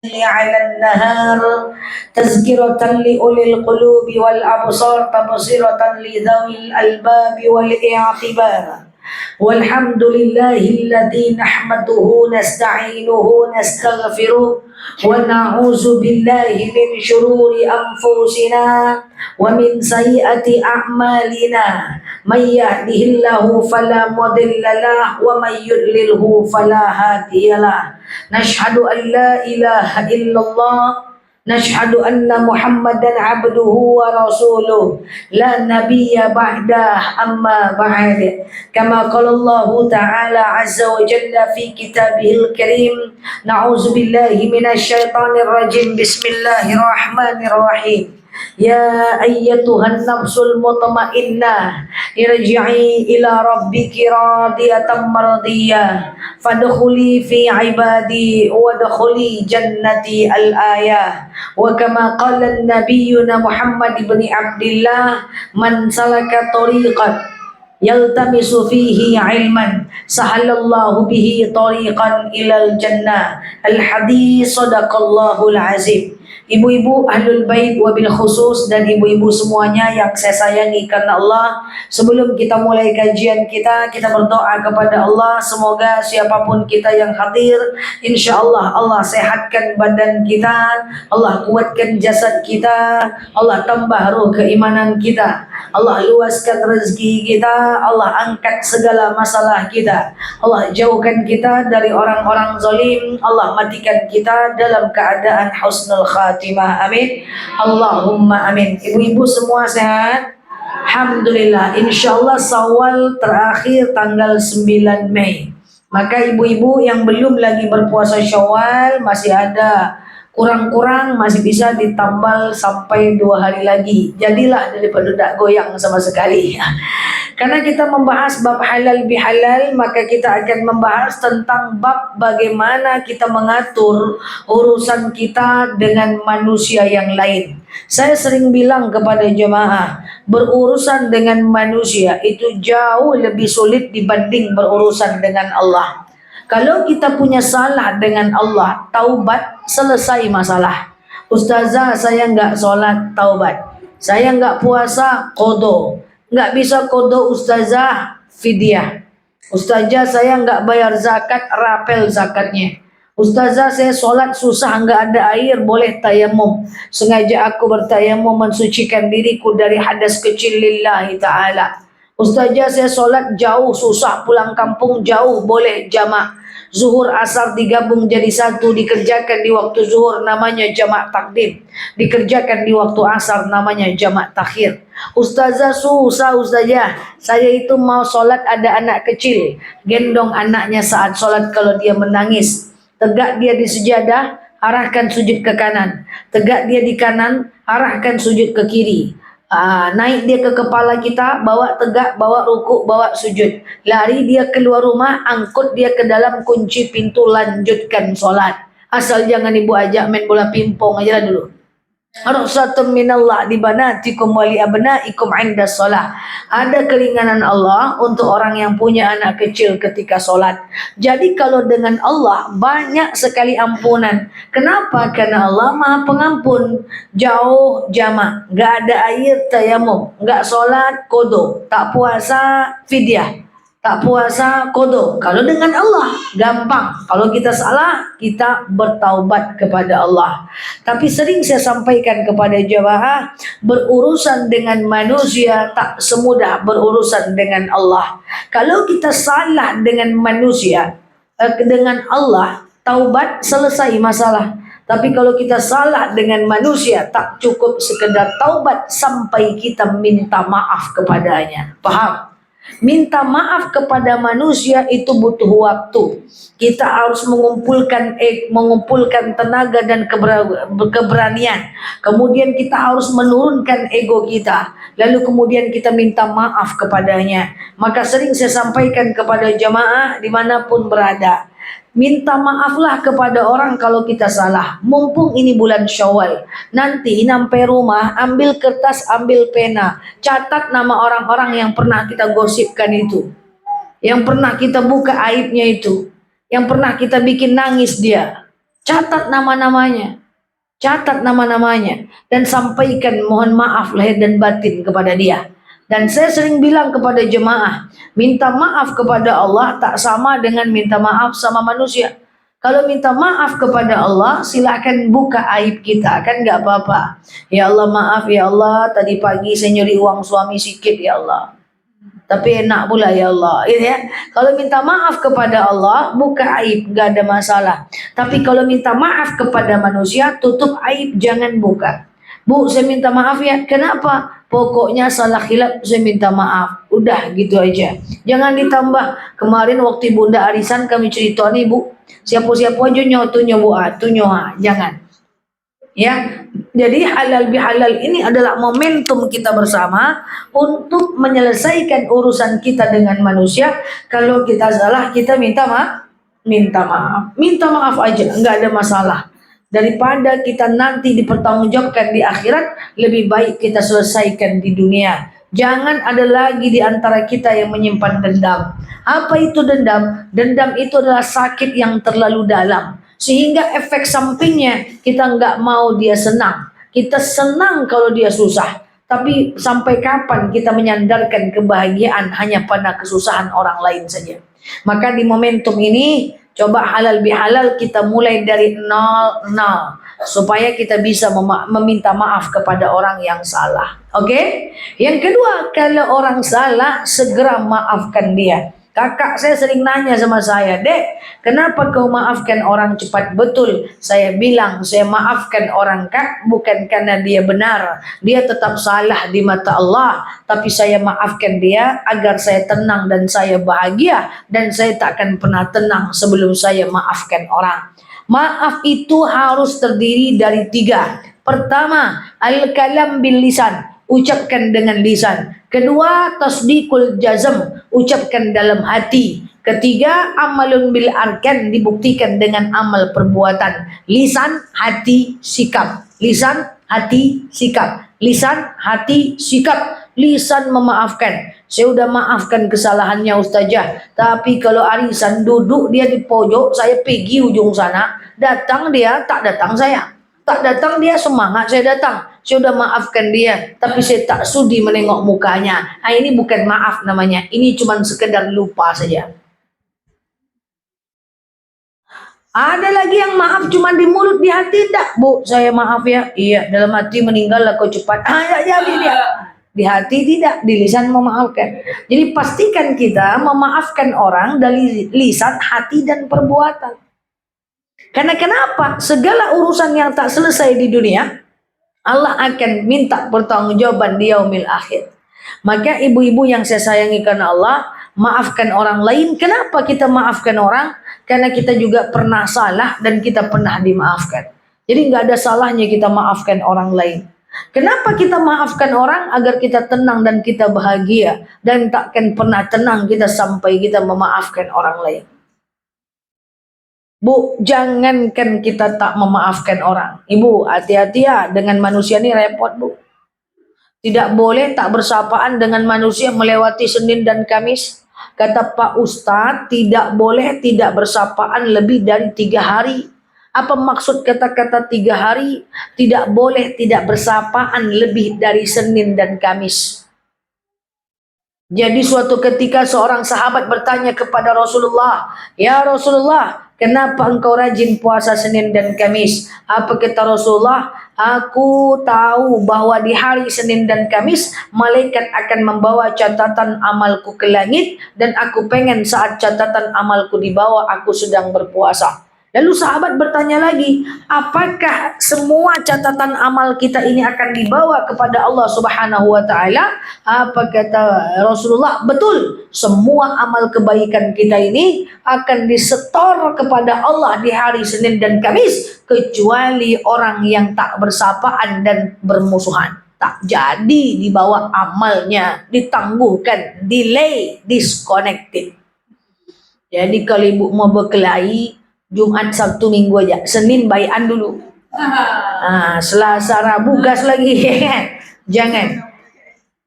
على النهار تذكرة لأولي القلوب والأبصار تبصرة لذوي الألباب والاعتبار والحمد لله الذي نحمده نستعينه نستغفره ونعوذ بالله من شرور أنفسنا ومن سيئات أعمالنا من يهده الله فلا مضل له ومن يضلله فلا هادي له نشهد أن لا إله إلا الله نشهد أن محمدا عبده ورسوله لا نبي بعده أما بعد كما قال الله تعالى عز وجل في كتابه الكريم نعوذ بالله من الشيطان الرجيم بسم الله الرحمن الرحيم يا أيتها النفس المطمئنة ارجعي إلى ربك راضية مرضية فادخلي في عبادي وادخلي جنتي الآية وكما قال نبينا محمد بن عبد الله من سلك طريقا يلتمس فيه علما سهل الله به طريقا إلى الجنة الحديث صدق الله العظيم. Ibu-ibu ahlul bait wabil khusus dan ibu-ibu semuanya yang saya sayangi karena Allah, sebelum kita mulai kajian kita berdoa kepada Allah semoga siapapun kita yang hadir, insya Allah Allah sehatkan badan kita, Allah kuatkan jasad kita, Allah tambah ruh keimanan kita, Allah luaskan rezeki kita, Allah angkat segala masalah kita, Allah jauhkan kita dari orang-orang zalim, Allah matikan kita dalam keadaan husnul khatimah, amin Allahumma amin. Ibu-ibu semua sehat? Alhamdulillah. Insyaallah Syawal terakhir tanggal 9 Mei. Maka ibu-ibu yang belum lagi berpuasa Syawal masih ada, kurang-kurang masih bisa ditambal sampai 2 hari lagi. Jadilah daripada tak goyang sama sekali. Karena kita membahas bab halal bihalal, maka kita akan membahas tentang bab bagaimana kita mengatur urusan kita dengan manusia yang lain. Saya sering bilang kepada jemaah, berurusan dengan manusia itu jauh lebih sulit dibanding berurusan dengan Allah. Kalau kita punya salah dengan Allah, taubat, selesai masalah. Ustazah, saya nggak sholat, taubat. Saya nggak puasa, qodho. Nggak bisa qodho ustazah, fidyah. Ustazah, saya nggak bayar zakat, rapel zakatnya. Ustazah, saya sholat susah, nggak ada air, boleh tayamum. Sengaja aku bertayamum mensucikan diriku dari hadas kecil lillahi ta'ala. Ustazah, saya sholat jauh, susah, pulang kampung jauh, boleh jamak. Zuhur asar digabung jadi satu, dikerjakan di waktu zuhur namanya jamak takdim, dikerjakan di waktu asar namanya jamak takhir. Ustazah susah ustazah, saya itu mau sholat ada anak kecil, gendong anaknya saat sholat kalau dia menangis, tegak dia di sejadah, arahkan sujud ke kanan, tegak dia di kanan, arahkan sujud ke kiri. Naik dia ke kepala kita, bawa tegak, bawa ruku, bawa sujud. Lari dia keluar rumah, angkut dia ke dalam kunci pintu, lanjutkan sholat. Asal jangan ibu ajak main bola pimpong aja lah dulu. Rukhsatun minallah di banatikum wali abnaikum 'inda shalah. Ada keringanan Allah untuk orang yang punya anak kecil ketika sholat. Jadi kalau dengan Allah banyak sekali ampunan. Kenapa? Karena Allah Maha Pengampun. Jauh jamak, nggak ada air tayamum, nggak sholat qodho, tak puasa fidyah, tak puasa qodho. Kalau dengan Allah gampang. Kalau kita salah, kita bertaubat kepada Allah. Tapi sering saya sampaikan kepada jemaah, berurusan dengan manusia tak semudah berurusan dengan Allah. Kalau kita salah dengan manusia, dengan Allah, taubat selesai masalah. Tapi kalau kita salah dengan manusia, tak cukup sekedar taubat sampai kita minta maaf kepadanya. Paham? Minta maaf kepada manusia itu butuh waktu. Kita harus mengumpulkan tenaga dan keberanian. Kemudian kita harus menurunkan ego kita. Lalu kemudian kita minta maaf kepadanya. Maka sering saya sampaikan kepada jamaah dimanapun berada, minta maaflah kepada orang kalau kita salah. Mumpung ini bulan Syawal, nanti sampai rumah ambil kertas, ambil pena, catat nama orang-orang yang pernah kita gosipkan itu, yang pernah kita buka aibnya itu, yang pernah kita bikin nangis dia. Catat nama-namanya. Catat nama-namanya dan sampaikan mohon maaf lahir dan batin kepada dia. Dan saya sering bilang kepada jemaah, minta maaf kepada Allah tak sama dengan minta maaf sama manusia. Kalau minta maaf kepada Allah, silakan buka aib kita, kan nggak apa-apa. Ya Allah maaf ya Allah, tadi pagi saya nyuri uang suami sikit ya Allah. Tapi enak pula ya Allah, gitu ya. Kalau minta maaf kepada Allah, buka aib, nggak ada masalah. Tapi kalau minta maaf kepada manusia, tutup aib, jangan buka. Bu, saya minta maaf ya. Kenapa? Pokoknya salah khilaf, saya minta maaf. Udah gitu aja. Jangan ditambah. Kemarin waktu Bunda arisan kami cerita nih Bu. Siapa-siapa aja nyoto nyoba, jangan. Ya, jadi halal bihalal ini adalah momentum kita bersama untuk menyelesaikan urusan kita dengan manusia. Kalau kita salah, kita minta maaf aja, nggak ada masalah. Daripada kita nanti dipertanggungjawabkan di akhirat, lebih baik kita selesaikan di dunia. Jangan ada lagi di antara kita yang menyimpan dendam. Apa itu dendam? Dendam itu adalah sakit yang terlalu dalam. Sehingga efek sampingnya kita nggak mau dia senang. Kita senang kalau dia susah. Tapi sampai kapan kita menyandarkan kebahagiaan hanya pada kesusahan orang lain saja. Maka di momentum ini coba halal bihalal kita mulai dari nol supaya kita bisa meminta maaf kepada orang yang salah. Oke? Yang kedua, kalau orang salah segera maafkan dia. Kakak saya sering nanya sama saya, Dek, kenapa kau maafkan orang cepat? Betul, saya bilang saya maafkan orang Kak bukan karena dia benar, dia tetap salah di mata Allah, tapi saya maafkan dia agar saya tenang dan saya bahagia, dan saya tak akan pernah tenang sebelum saya maafkan orang. Maaf itu harus terdiri dari 3. Pertama, al-kalam bil lisan, ucapkan dengan lisan. Kedua, tasdiqul jazm, ucapkan dalam hati. Ketiga, amalun bil arkan, dibuktikan dengan amal perbuatan. Lisan, hati, sikap. Lisan, hati, sikap. Lisan, hati, sikap. Lisan memaafkan. Saya udah maafkan kesalahannya Ustazah. Tapi kalau arisan duduk dia di pojok, saya pergi ujung sana. Datang dia, tak datang saya. Tak datang dia, semangat saya datang. Saya sudah maafkan dia, tapi saya tak sudi menengok mukanya. Nah, ini bukan maaf namanya. Ini cuma sekedar lupa saja. Ada lagi yang maaf cuma di mulut, di hati tidak. Bu, saya maaf ya. Iya, dalam hati meninggal kau cepat. Ya jadi dia. Di hati tidak, di lisan memaafkan. Jadi pastikan kita memaafkan orang dari lisan, hati, dan perbuatan. Karena kenapa? Segala urusan yang tak selesai di dunia, Allah akan minta pertanggungjawaban di yaumil akhir. Maka ibu-ibu yang saya sayangi karena Allah, maafkan orang lain. Kenapa kita maafkan orang? Karena kita juga pernah salah dan kita pernah dimaafkan. Jadi nggak ada salahnya kita maafkan orang lain. Kenapa kita maafkan orang? Agar kita tenang dan kita bahagia. Dan takkan pernah tenang kita sampai kita memaafkan orang lain. Bu, jangankan kita tak memaafkan orang. Ibu, hati-hati ya, dengan manusia ini repot, Bu. Tidak boleh tak bersapaan dengan manusia melewati Senin dan Kamis. Kata Pak Ustadz, tidak boleh tidak bersapaan lebih dari 3 hari. Apa maksud kata-kata 3 hari? Tidak boleh tidak bersapaan lebih dari Senin dan Kamis. Jadi suatu ketika seorang sahabat bertanya kepada Rasulullah, "Ya Rasulullah, kenapa engkau rajin puasa Senin dan Kamis?" Apa kata Rasulullah? "Aku tahu bahwa di hari Senin dan Kamis malaikat akan membawa catatan amalku ke langit, dan aku pengen saat catatan amalku dibawa aku sedang berpuasa." Lalu sahabat bertanya lagi, apakah semua catatan amal kita ini akan dibawa kepada Allah Subhanahu wa taala? Apa kata Rasulullah? Betul, semua amal kebaikan kita ini akan disetor kepada Allah di hari Senin dan Kamis, kecuali orang yang tak bersapaan dan bermusuhan. Tak jadi dibawa amalnya, ditangguhkan, delay, disconnected. Jadi kalau ibu mau berkelahi, Jumat, Sabtu, Minggu aja. Senin bayan dulu. Selasa, Rabu gas lagi. Jangan.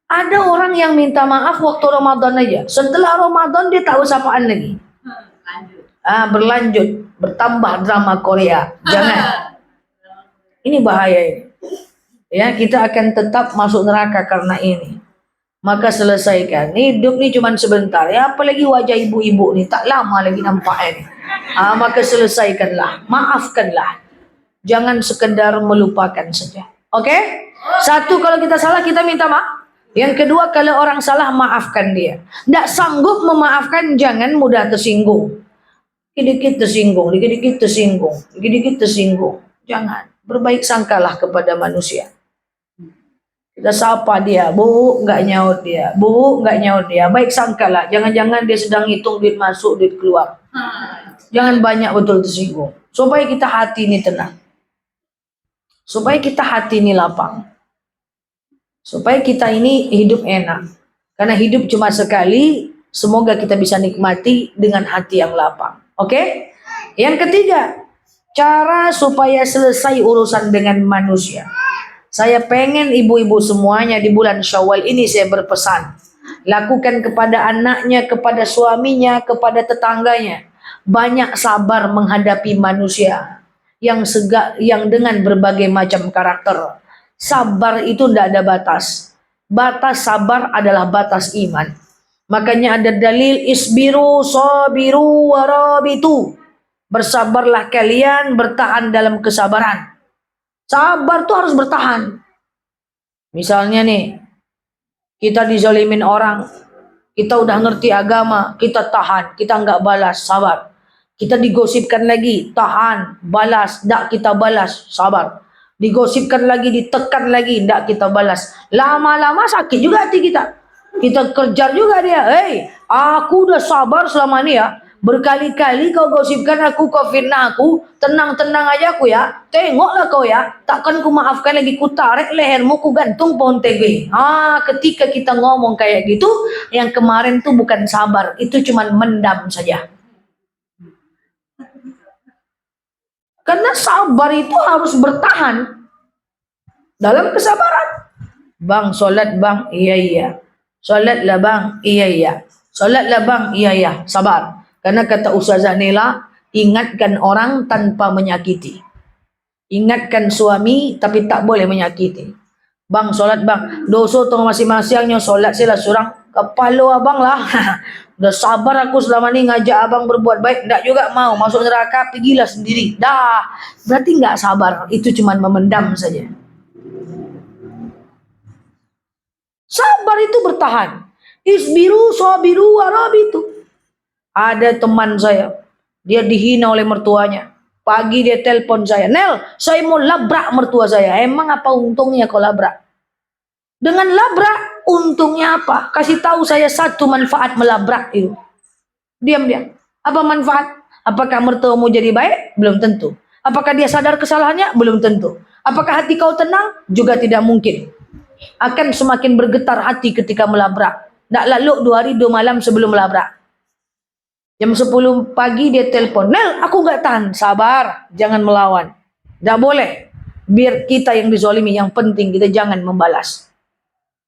Ada orang yang minta maaf waktu Ramadan aja. Setelah Ramadan dia tak usah apaan lagi. berlanjut, bertambah drama Korea. Jangan. Ini bahaya ini. Ya, kita akan tetap masuk neraka karena ini. Maka selesaikan. Hidup nih cuma sebentar. Ya, apalagi wajah ibu-ibu nih tak lama lagi nampaknya nih. Maka selesaikanlah, maafkanlah. Jangan sekedar melupakan saja. Oke? Satu, kalau kita salah kita minta maaf. Yang kedua, kalau orang salah maafkan dia. Tidak sanggup memaafkan, jangan mudah tersinggung. Dikit-dikit tersinggung, dikit-dikit tersinggung, dikit-dikit tersinggung. Jangan. Berbaik sangkalah kepada manusia. Kita sapa dia, bu, nggak nyaut dia, bu, nggak nyaut dia. Baik sangkalah, jangan-jangan dia sedang hitung duit masuk, duit keluar. Jangan banyak betul tersinggung. Supaya kita hati ini tenang. Supaya kita hati ini lapang. Supaya kita ini hidup enak. Karena hidup cuma sekali, semoga kita bisa nikmati dengan hati yang lapang. Oke? Yang ketiga, cara supaya selesai urusan dengan manusia. Saya pengen ibu-ibu semuanya di bulan Syawal ini saya berpesan. Lakukan kepada anaknya, kepada suaminya, kepada tetangganya. Banyak sabar menghadapi manusia yang dengan berbagai macam karakter. Sabar itu tidak ada batas. Batas sabar adalah batas iman. Makanya ada dalil isbiru sabiru warabitu. Bersabarlah kalian, bertahan dalam kesabaran. Sabar tuh harus bertahan. Misalnya nih, kita dizalimin orang, kita udah ngerti agama, kita tahan, kita nggak balas, sabar. Kita digosipkan lagi, tahan, balas, nggak kita balas, sabar. Digosipkan lagi, ditekan lagi, nggak kita balas. Lama-lama sakit juga hati kita. Kita kejar juga dia. Hei, aku udah sabar selama ini ya. Berkali-kali kau gosipkan aku, kau fitnah aku, tenang-tenang aja aku ya. Tengoklah kau ya, takkan ku maafkan lagi, ku tarik lehermu, ku gantung pohon tebe. Ketika kita ngomong kayak gitu, yang kemarin tuh bukan sabar, itu cuman mendam saja. Karena sabar itu harus bertahan dalam kesabaran. Bang, sholat bang, iya. Sholat lah bang, iya. Sholat lah bang, iya. Sabar. Karena kata Ustazah Nela, ingatkan orang tanpa menyakiti. Ingatkan suami tapi tak boleh menyakiti. Bang, solat bang. Dosa tu masing-masingnya solat sila surang. Kepala abang lah. Udah sabar aku selama ni ngajak abang berbuat baik. Tak juga mau. Masuk neraka, pergilah sendiri. Dah. Berarti nggak sabar. Itu cuma memendam saja. Sabar itu bertahan. Isbiru, sabiru, warabitu. Ada teman saya, dia dihina oleh mertuanya. Pagi dia telepon saya, Nel, saya mau labrak mertua saya. Emang apa untungnya kau labrak? Dengan labrak, untungnya apa? Kasih tahu saya satu manfaat melabrak itu. Diam dia. Apa manfaat? Apakah mertuamu jadi baik? Belum tentu. Apakah dia sadar kesalahannya? Belum tentu. Apakah hati kau tenang? Juga tidak mungkin. Akan semakin bergetar hati ketika melabrak. Tak lalu 2 hari 2 malam sebelum melabrak. Jam 10 pagi dia telepon, Nel, aku nggak tahan. Sabar, jangan melawan. Nggak boleh. Biar kita yang dizolimi, yang penting kita jangan membalas.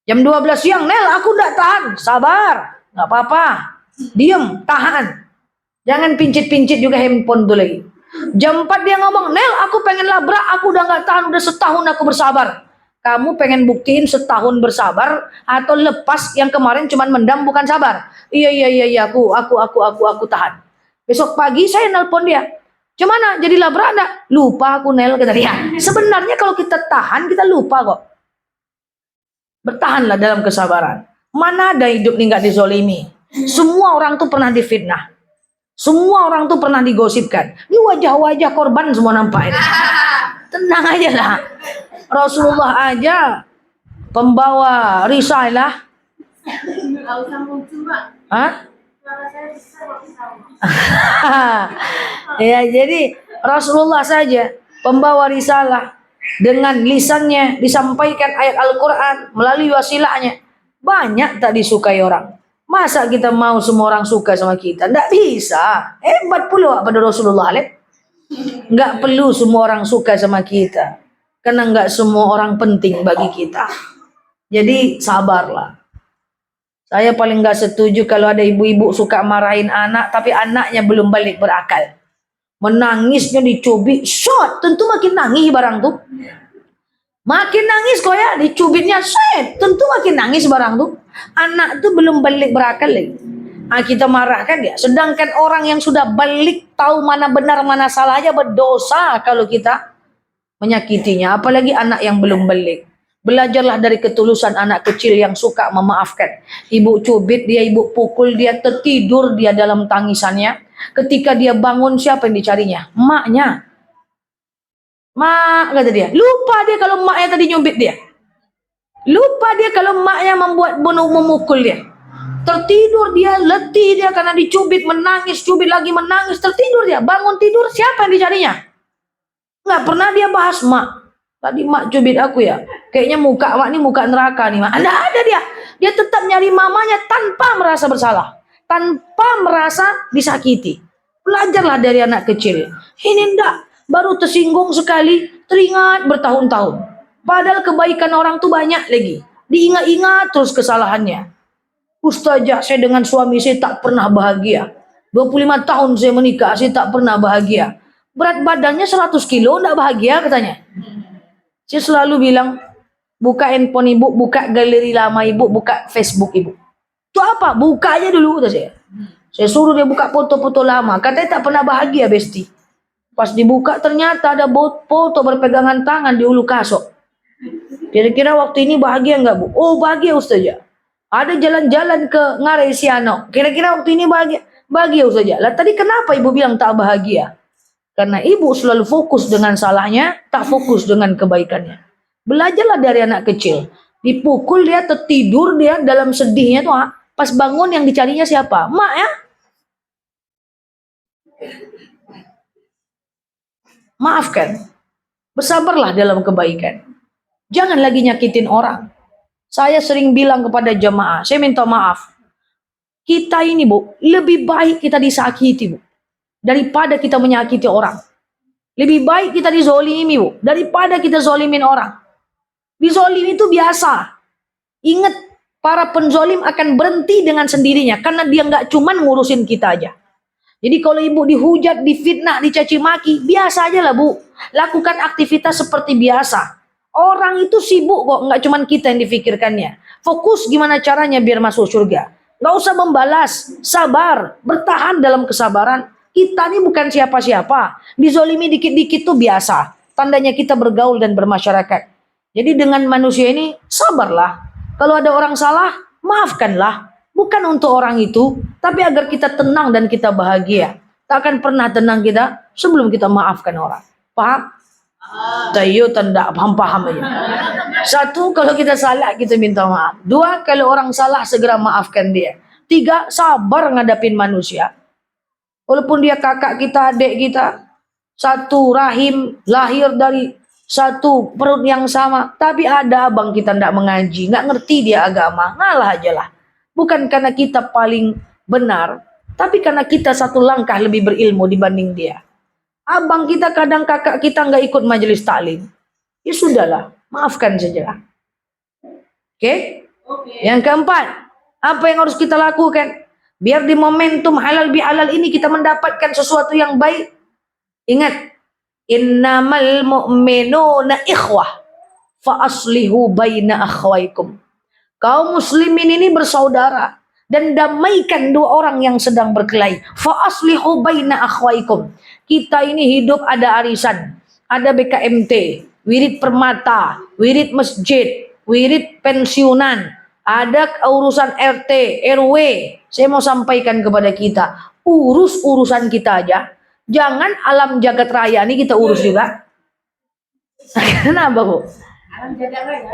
Jam 12 siang, Nel, aku nggak tahan. Sabar, nggak apa-apa. Diam, tahan. Jangan pincit-pincit juga handphone tuh lagi. Jam 4 dia ngomong, Nel, aku pengen labrak, aku udah nggak tahan, udah setahun aku bersabar. Kamu pengen buktiin setahun bersabar atau lepas yang kemarin cuman mendam bukan sabar? Iya, aku tahan. Besok pagi saya nelpon dia. Gimana? Jadi labrak enggak? Lupa aku Nel, kata dia. Sebenarnya kalau kita tahan kita lupa kok. Bertahanlah dalam kesabaran. Mana ada hidup nih nggak dizolimi? Semua orang tuh pernah difitnah. Semua orang tuh pernah digosipkan. Ini wajah-wajah korban semua nampak ini. Tenang aja lah. Rasulullah aja pembawa risalah. Ya, jadi Rasulullah saja pembawa risalah, dengan lisannya disampaikan ayat Al-Quran melalui wasilahnya. Banyak tak disukai orang. Masa kita mau semua orang suka sama kita? Tidak bisa. Hebat pula pada Rasulullah. Nggak perlu semua orang suka sama kita. Karena nggak semua orang penting bagi kita. Jadi sabarlah. Saya paling nggak setuju kalau ada ibu-ibu suka marahin anak, tapi anaknya belum balik berakal. Menangisnya dicubit, shot, tentu makin nangis barang tuh. Makin nangis kok ya, dicubitnya, shot, tentu makin nangis barang tuh. Anak tuh belum balik berakal lagi. Kita marahkan dia. Sedangkan orang yang sudah balik, tahu mana benar mana salah aja berdosa kalau kita menyakitinya. Apalagi anak yang belum balik. Belajarlah dari ketulusan anak kecil yang suka memaafkan. Ibu cubit dia, ibu pukul dia, tertidur dia dalam tangisannya. Ketika dia bangun, siapa yang dicarinya? Maknya. Mak, kata dia. Lupa dia kalau maknya tadi nyubit dia. Lupa dia kalau maknya membuat memukul dia. Tertidur dia, letih dia karena dicubit, menangis, cubit lagi menangis, tertidur dia. Bangun tidur, siapa yang dicarinya? Nggak pernah dia bahas mak. Tadi mak cubit aku ya. Kayaknya muka mak ini muka neraka nih mak. Ada dia. Dia tetap nyari mamanya tanpa merasa bersalah. Tanpa merasa disakiti. Belajarlah dari anak kecil. Ini enggak. Baru tersinggung sekali, teringat bertahun-tahun. Padahal kebaikan orang tuh banyak lagi. Diingat-ingat terus kesalahannya. Ustazah, saya dengan suami saya tak pernah bahagia. 25 tahun saya menikah, saya tak pernah bahagia. Berat badannya 100 kilo, enggak bahagia katanya. Saya selalu bilang, buka handphone ibu, buka galeri lama ibu, buka Facebook ibu. Itu apa? Buka aja dulu, kata saya. Saya suruh dia buka foto-foto lama. Katanya tak pernah bahagia, Besti. Pas dibuka ternyata ada foto berpegangan tangan di ulu kasok. Kira-kira waktu ini bahagia enggak, Bu? Oh, bahagia Ustazah. Ada jalan-jalan ke Ngarai Siano. Kira-kira waktu ini bahagia? Bahagia Ustazah. Lah tadi kenapa ibu bilang tak bahagia? Karena ibu selalu fokus dengan salahnya, tak fokus dengan kebaikannya. Belajarlah dari anak kecil. Dipukul dia, tertidur dia dalam sedihnya tuh. Pas bangun yang dicarinya siapa? Mak ya. Maafkan. Bersabarlah dalam kebaikan. Jangan lagi nyakitin orang. Saya sering bilang kepada jemaah, saya minta maaf. Kita ini, Bu, lebih baik kita disakiti, Bu, daripada kita menyakiti orang. Lebih baik kita dizolimi, Bu, daripada kita zolimin orang. Dizolimi itu biasa. Ingat, para penzolim akan berhenti dengan sendirinya, karena dia nggak cuman ngurusin kita aja. Jadi kalau ibu dihujat, difitnah, dicaci maki, biasa aja lah, Bu. Lakukan aktivitas seperti biasa. Orang itu sibuk kok, nggak cuman kita yang difikirkannya. Fokus gimana caranya biar masuk surga. Nggak usah membalas, sabar, bertahan dalam kesabaran. Kita ini bukan siapa-siapa. Dizolimi dikit-dikit tuh biasa. Tandanya kita bergaul dan bermasyarakat. Jadi dengan manusia ini, sabarlah. Kalau ada orang salah, maafkanlah. Bukan untuk orang itu, tapi agar kita tenang dan kita bahagia. Tak akan pernah tenang kita sebelum kita maafkan orang. Paham? Tayo tanda paham aja. Satu, kalau kita salah kita minta maaf. Dua, kalau orang salah segera maafkan dia. Tiga, sabar ngadapin manusia. Walaupun dia kakak kita, adik kita, satu rahim, lahir dari satu perut yang sama, tapi ada abang kita ndak mengaji, nggak ngerti dia agama, ngalah aja lah. Bukan karena kita paling benar, tapi karena kita satu langkah lebih berilmu dibanding dia. Abang kita kadang kakak kita nggak ikut majelis taklim. Ya sudahlah, maafkan saja. Oke? Yang keempat, apa yang harus kita lakukan? Biar di momentum halal bihalal ini kita mendapatkan sesuatu yang baik. Ingat, innamal mu'minuna ikhwah fa aslihu baina akhwaikum. Kaum muslimin ini bersaudara. Dan damaikan dua orang yang sedang berkelahi. Fa aslihu baina akhwaikum. Kita ini hidup ada arisan, ada BKMT, wirid permata, wirid masjid, wirid pensiunan, ada urusan RT, RW. Saya mau sampaikan kepada kita, urus urusan kita aja. Jangan alam jagat raya ini kita urus juga. Kenapa, Bu?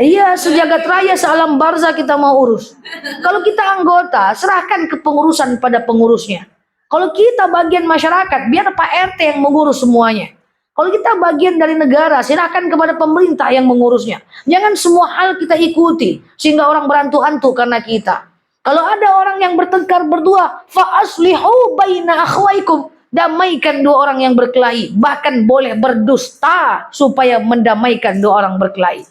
Iya, sejagat raya, sealam barza kita mau urus. Kalau kita anggota, serahkan ke pengurusan pada pengurusnya. Kalau kita bagian masyarakat, biar Pak RT yang mengurus semuanya. Kalau kita bagian dari negara, serahkan kepada pemerintah yang mengurusnya. Jangan semua hal kita ikuti, sehingga orang berantuk-antuk karena kita. Kalau ada orang yang bertengkar berdua, fa aslihu baina akhwaikum. Damaikan dua orang yang berkelahi. Bahkan boleh berdusta supaya mendamaikan dua orang berkelahi.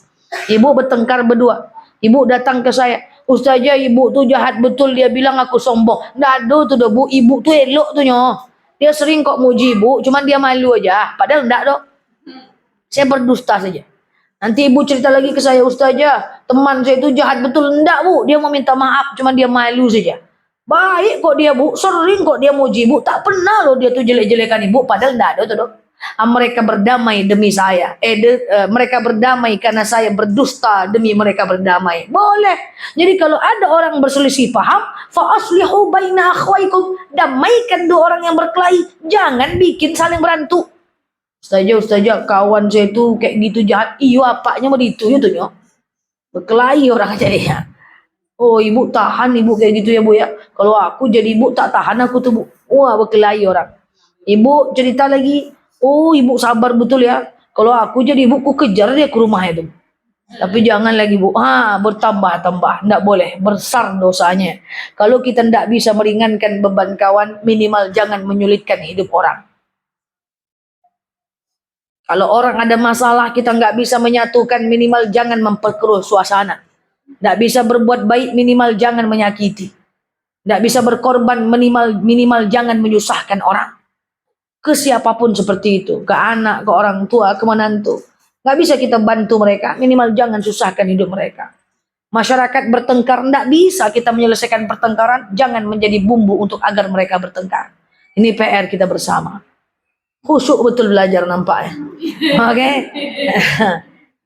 Ibu bertengkar berdua. Ibu datang ke saya. Ustazah, ibu tu jahat betul, dia bilang aku sombong. Nggak ada tu dah bu, ibu tu elok tu nyo. Dia sering kok muji ibu, cuman dia malu aja. Padahal enggak dok. Saya berdusta saja. Nanti ibu cerita lagi ke saya, Ustazah, teman saya itu jahat betul. Enggak bu, dia mau minta maaf, cuman dia malu saja. Baik kok dia bu, sering kok dia muji ibu. Tak pernah loh dia tuh jelek-jelekan ibu, padahal enggak ada tuh dok. Mereka berdamai demi saya. Mereka berdamai karena saya berdusta demi mereka berdamai. Boleh. Jadi kalau ada orang berselisih paham, fa aslihu baina akhwaikum, damaikan dua orang yang berkelahi, jangan bikin saling berantem. Ustazah, kawan saya itu kayak gitu jahat. Iyo apanya mau itu ya tuh nyok. Berkelahi orang aja dia. Oh ibu tahan ibu kayak gitu ya bu ya. Kalau aku jadi ibu tak tahan aku tuh bu. Wah berkelahi orang. Ibu cerita lagi. Oh ibu sabar betul ya. Kalau aku jadi ibu ku kejar dia ke rumahnya tuh. Tapi jangan lagi bu. Bertambah-tambah. Nggak boleh. Besar dosanya. Kalau kita nggak bisa meringankan beban kawan, minimal jangan menyulitkan hidup orang. Kalau orang ada masalah kita nggak bisa menyatukan, minimal jangan memperkeruh suasana. Nggak bisa berbuat baik, minimal jangan menyakiti. Nggak bisa berkorban, minimal jangan menyusahkan orang. Ke siapapun seperti itu, ke anak, ke orang tua, ke menantu. Nggak bisa kita bantu mereka, minimal jangan susahkan hidup mereka. Masyarakat bertengkar, nggak bisa kita menyelesaikan pertengkaran, jangan menjadi bumbu untuk agar mereka bertengkar. Ini PR kita bersama. Khusyuk betul belajar nampaknya. Oke.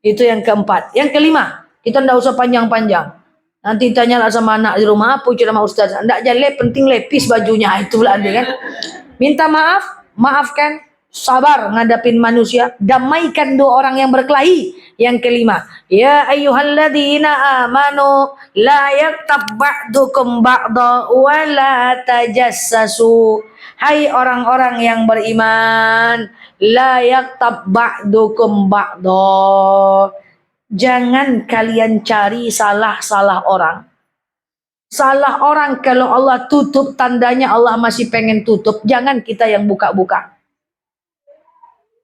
Itu yang keempat. Yang kelima, kita nggak usah panjang-panjang. Nanti tanyalah sama anak di rumah, apa sama ustaz. Nggak jadi penting lepis bajunya, itu lah kan. Minta maaf, maafkan, sabar ngadapin manusia, damaikan dua orang yang berkelahi. Yang kelima, ya ayyuhalladzina amanu la yaktab ba'dukum ba'da wa la tajassasu. Hai orang-orang yang beriman, la yaktab ba'dukum ba'da. Jangan kalian cari salah-salah orang. Salah orang kalau Allah tutup, tandanya Allah masih pengen tutup. Jangan kita yang buka-buka.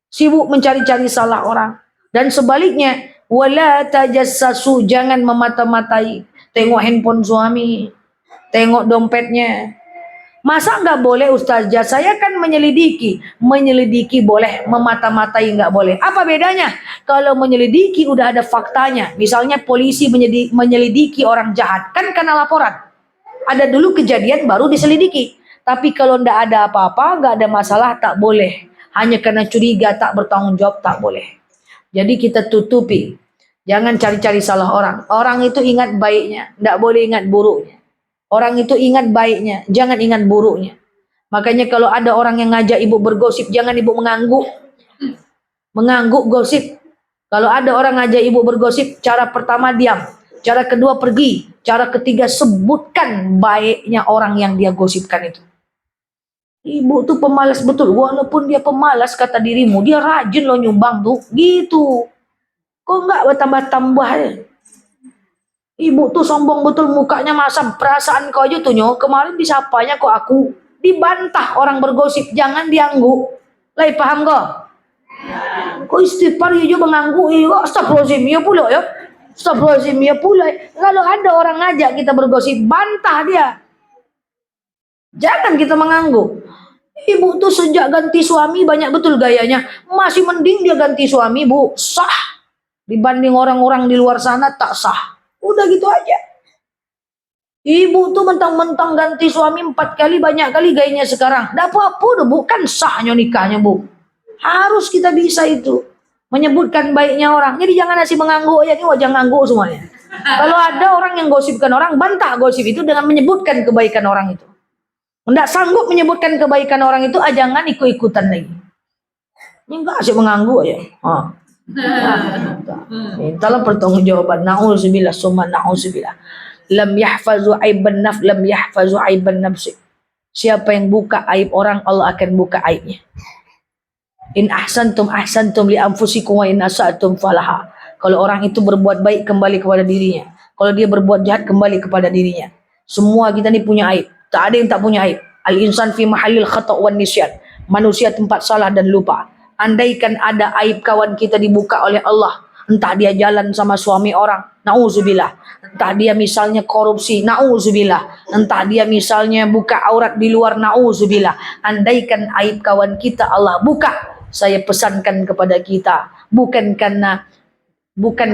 Sibuk mencari-cari salah orang. Dan sebaliknya, wala tajassasu, jangan memata-matai. Tengok handphone suami, tengok dompetnya. Masa nggak boleh ustazah? Saya kan menyelidiki. Menyelidiki boleh, memata-matai nggak boleh. Apa bedanya? Kalau menyelidiki udah ada faktanya. Misalnya polisi menyelidiki orang jahat, kan karena laporan. Ada dulu kejadian baru diselidiki. Tapi kalau nggak ada apa-apa, nggak ada masalah, tak boleh. Hanya karena curiga tak bertanggung jawab, tak boleh. Jadi kita tutupi. Jangan cari-cari salah orang. Orang itu ingat baiknya, nggak boleh ingat buruknya. Orang itu ingat baiknya, jangan ingat buruknya. Makanya kalau ada orang yang ngajak ibu bergosip, jangan ibu mengangguk. Mengangguk gosip. Kalau ada orang ngajak ibu bergosip, cara pertama diam. Cara kedua pergi. Cara ketiga sebutkan baiknya orang yang dia gosipkan itu. Ibu tuh pemalas betul. Walaupun dia pemalas kata dirimu, dia rajin loh nyumbang tuh. Gitu. Kok enggak bertambah-tambah ya? Ibu tuh sombong betul mukanya, masa perasaan kau aja tuh nyo. Kemarin disapanya kok aku dibantah orang bergosip, jangan diangguk. Lai paham kok? Kok istighfar ya juga mengangguk ya, astagfirullahaladzim ya pula ya. Astagfirullahaladzim ya pula. Kalau ada orang ngajak kita bergosip, bantah dia. Jangan kita mengangguk. Ibu tuh sejak ganti suami banyak betul gayanya. Masih mending dia ganti suami bu, sah. Dibanding orang-orang di luar sana tak sah. Udah gitu aja. Ibu tuh mentang-mentang ganti suami 4 kali, banyak kali gayanya sekarang. Nggak apa-apa udah, bukan sahnya nikahnya bu. Harus kita bisa itu. Menyebutkan baiknya orang. Jadi jangan nasi mengangguk aja, ini wajah ngangguk semuanya. Kalau ada orang yang gosipkan orang, bantah gosip itu dengan menyebutkan kebaikan orang itu. Nggak sanggup menyebutkan kebaikan orang itu, jangan ikut-ikutan lagi. Ini enggak sih mengangguk aja. Mintalah pertanggungjawaban. Na'udzubillah summa na'udzubillah. Lam yahfazu aiban nafs, lam yahfazu aiban nafsi. Siapa yang buka aib orang, Allah akan buka aibnya. In ahsantum ahsantum li anfusikum wa in asa'tum falaha. Kalau orang itu berbuat baik, kembali kepada dirinya. Kalau dia berbuat jahat, kembali kepada dirinya. Semua kita ini punya aib. Tak ada yang tak punya aib. Al-insan fi mahallil khata' wan nisyan. Manusia tempat salah dan lupa. Andaikan ada aib kawan kita dibuka oleh Allah, entah dia jalan sama suami orang, nauzubillah, entah dia misalnya korupsi, nauzubillah, entah dia misalnya buka aurat di luar, nauzubillah. Andaikan aib kawan kita Allah buka, saya pesankan kepada kita, bukan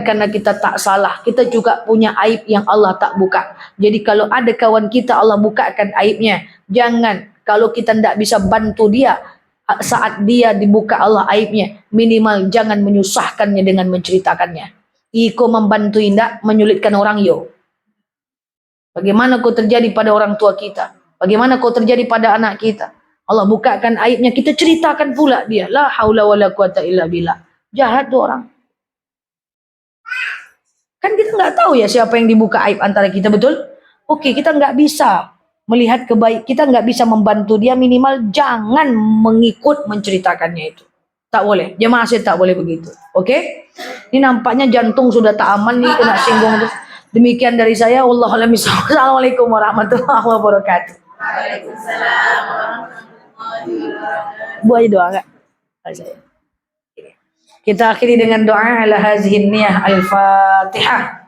karena kita tak salah, kita juga punya aib yang Allah tak buka. Jadi kalau ada kawan kita Allah bukakan aibnya, jangan, kalau kita tidak bisa bantu dia saat dia dibuka Allah aibnya, minimal jangan menyusahkannya dengan menceritakannya. Iko membantu indak, menyulitkan orang yo. Bagaimana kau terjadi pada orang tua kita? Bagaimana kau terjadi pada anak kita? Allah bukakan aibnya, kita ceritakan pula dia. La haula wala quwata illa billah. Jahat tuh orang. Kan kita nggak tahu ya siapa yang dibuka aib antara kita, betul? Oke, kita nggak bisa melihat kebaik, kita nggak bisa membantu dia, minimal jangan mengikut menceritakannya itu. Tak boleh, jemaah saya tak boleh begitu. Oke? Ini nampaknya jantung sudah tak aman nih, kena singgung terus. Demikian dari saya, wallahu a'lam bishawab. Assalamualaikum warahmatullahi wabarakatuh. Waalaikumsalam warahmatullahi wabarakatuh. Bu aja doa enggak? Kita akhiri dengan doa ala hazihin niyah al-Fatihah.